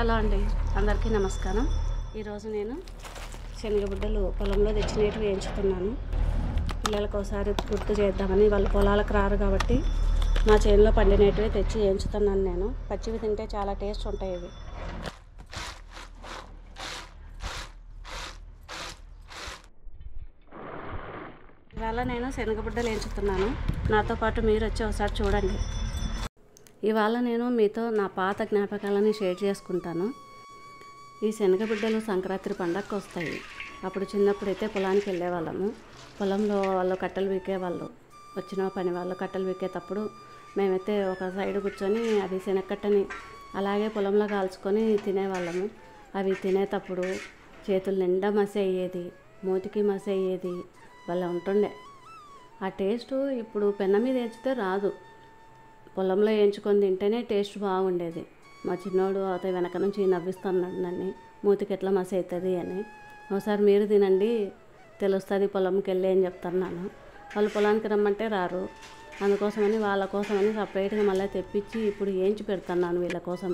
Hello అండి, అందరికీ నమస్కారం. ఈరోజు నేను శనగబిడ్డలు పొలంలో తెచ్చినవి వేయించుతున్నాను. పిల్లలకు ఒకసారి గుర్తు చేద్దామని. వాళ్ళు పొలాలకు రారు కాబట్టి మా చేనులో పండినవి తెచ్చి వేయించుతున్నాను. నేను పచ్చివి తింటే చాలా టేస్ట్ ఉంటాయి. ఇవి ఇవాళ నేను శనగబిడ్డలు వేయించుతున్నాను. నాతో పాటు మీరు వచ్చి ఒకసారి చూడండి. ఇవాళ నేను మీతో నా పాత జ్ఞాపకాలని షేర్ చేసుకుంటాను. ఈ శనగబిడ్డలు సంక్రాంతి పండగకు వస్తాయి. అప్పుడు చిన్నప్పుడైతే పొలానికి వెళ్ళేవాళ్ళము. పొలంలో వాళ్ళు కట్టెలు వీకేవాళ్ళు, వచ్చిన పని వాళ్ళు కట్టెలు వీకేటప్పుడు మేమైతే ఒక సైడ్ కూర్చొని అది శనగకట్టని అలాగే పొలంలో కాల్చుకొని తినేవాళ్ళము. అవి తినేటప్పుడు చేతులు నిండా మసి అయ్యేది, మూతికి మసి అయ్యేది, వాళ్ళ ఉంటుండే. ఆ టేస్ట్ ఇప్పుడు పెన్న మీద వేయించితే రాదు. పొలంలో వేయించుకొని తింటేనే టేస్ట్ బాగుండేది. మా చిన్నోడు అయితే వెనక నుంచి నవ్విస్తున్నాడు నన్ను, మూతికి ఎట్లా మసి అవుతుంది అని. ఒకసారి మీరు తినండి తెలుస్తుంది పొలంకి వెళ్ళి అని చెప్తున్నాను. వాళ్ళు పొలానికి రమ్మంటే రారు. అందుకోసమని వాళ్ళ కోసమని సపరేట్గా మళ్ళీ తెప్పించి ఇప్పుడు వేయించి పెడుతున్నాను వీళ్ళ కోసం.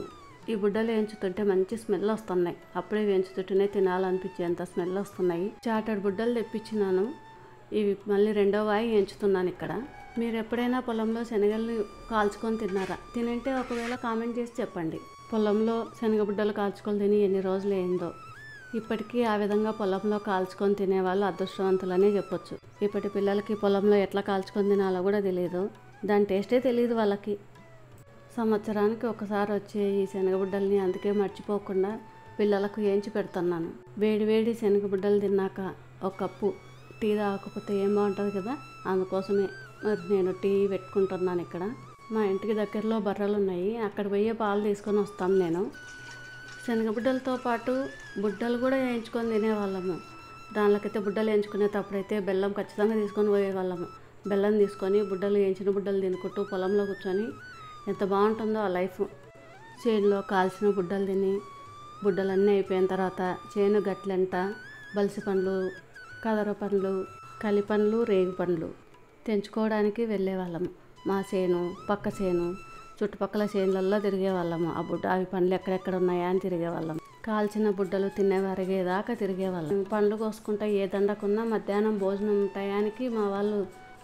ఈ బుడ్డలు వేయించుతుంటే మంచి స్మెల్ వస్తున్నాయి. అప్పుడే వేయించుతుంటేనే తినాలనిపించేంత స్మెల్ వస్తున్నాయి. చాటడు బుడ్డలు తెప్పించినాను. ఇవి మళ్ళీ రెండో వాయి వేయించుతున్నాను ఇక్కడ. మీరు ఎప్పుడైనా పొలంలో శనగలు కాల్చుకొని తిన్నారా? తినంటే ఒకవేళ కామెంట్ చేసి చెప్పండి. పొలంలో శనగబిడ్డలు కాల్చుకొని తిని ఎన్ని రోజులు అయిందో. ఇప్పటికీ ఆ విధంగా పొలంలో కాల్చుకొని తినేవాళ్ళు అదృష్టవంతులనే చెప్పొచ్చు. ఇప్పటి పిల్లలకి పొలంలో ఎట్లా కాల్చుకొని తినాలో కూడా తెలియదు. దాని టేస్టే తెలియదు వాళ్ళకి. సంవత్సరానికి ఒకసారి వచ్చే ఈ శనగబిడ్డల్ని అందుకే మర్చిపోకుండా పిల్లలకు వేయించి పెడుతున్నాను. వేడి వేడి శనగబిడ్డలు తిన్నాక ఒక కప్పు టీ తాగకపోతే ఏం బాగుంటుంది కదా, అందుకోసమే మరి నేను టీ పెట్టుకుంటున్నాను ఇక్కడ. మా ఇంటికి దగ్గరలో బర్రెలు ఉన్నాయి, అక్కడ పోయే పాలు తీసుకొని వస్తాను నేను. శనగబిడ్డలతో పాటు బుడ్డలు కూడా వేయించుకొని తినేవాళ్ళము. దానిలోకైతే బుడ్డలు వేయించుకునేటప్పుడైతే బెల్లం ఖచ్చితంగా తీసుకొని పోయేవాళ్ళము. బెల్లం తీసుకొని బుడ్డలు వేయించిన బుడ్డలు తినుకుంటూ పొలంలో కూర్చొని ఎంత బాగుంటుందో ఆ లైఫ్. చేనులో కాల్చిన బుడ్డలు తిని బుడ్డలన్నీ అయిపోయిన తర్వాత చేను గట్లంట బలిసి పండ్లు, కదర పండ్లు, కలి పండ్లు, రేగి పండ్లు తెంచుకోవడానికి వెళ్ళేవాళ్ళము. మా చేను పక్క చేను చుట్టుపక్కల చేనులలో తిరిగేవాళ్ళము. అవి పండ్లు ఎక్కడెక్కడ ఉన్నాయా అని తిరిగేవాళ్ళం. కాల్చిన బుడ్డలు తినేవారిగేదాకా తిరిగేవాళ్ళం. పండ్లు కోసుకుంటా ఏ దండకున్నా మధ్యాహ్నం భోజనం టయానికి మా వాళ్ళు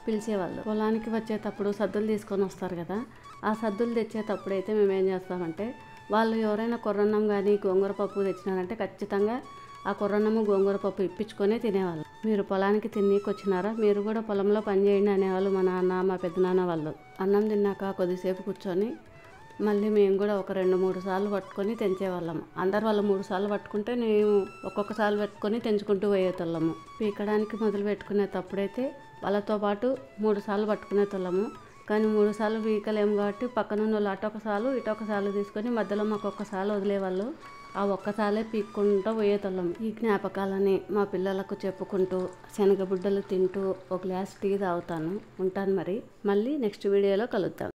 పిలిచేవాళ్ళు. పొలానికి వచ్చేటప్పుడు సద్దులు తీసుకొని వస్తారు కదా, ఆ సద్దులు తెచ్చేటప్పుడు అయితే మేము ఏం చేస్తామంటే, వాళ్ళు ఎవరైనా కొర్రన్నం కానీ గోంగూర పప్పు తెచ్చినారంటే ఖచ్చితంగా ఆ కొర్రన్నము గోంగూర పప్పు ఇప్పించుకొనే తినేవాళ్ళు. మీరు పొలానికి తిన్నీకి వచ్చినారా, మీరు కూడా పొలంలో పని చేయండి అనేవాళ్ళు మా నాన్న, మా పెద్దనాన్న వాళ్ళు. అన్నం తిన్నాక కొద్దిసేపు కూర్చొని మళ్ళీ మేము కూడా ఒక 2-3 సార్లు పట్టుకొని తెంచేవాళ్ళము. అందరు వాళ్ళు 3 సార్లు పట్టుకుంటే మేము ఒక్కొక్కసారి పెట్టుకొని తెంచుకుంటూ పోయేతోళ్ళము. పీకడానికి మొదలు పెట్టుకునేటప్పుడైతే వాళ్ళతో పాటు 3 సార్లు పట్టుకునేతోళ్ళము. కానీ 3 సార్లు పీకలేము కాబట్టి పక్కనున్న వాళ్ళు అటొకసార్లు ఇటొకసార్లు తీసుకొని మధ్యలో మాకు ఒక్కసారి వదిలేవాళ్ళు. ఆ ఒక్కసారే పీక్కుంటూ పోయేతోళ్ళం. ఈ జ్ఞాపకాలని మా పిల్లలకు చెప్పుకుంటూ శనగబుడ్డలు తింటూ ఒక గ్లాస్ టీ తాగుతాను. ఉంటాను మరి. మళ్ళీ నెక్స్ట్ వీడియోలో కలుద్దాం.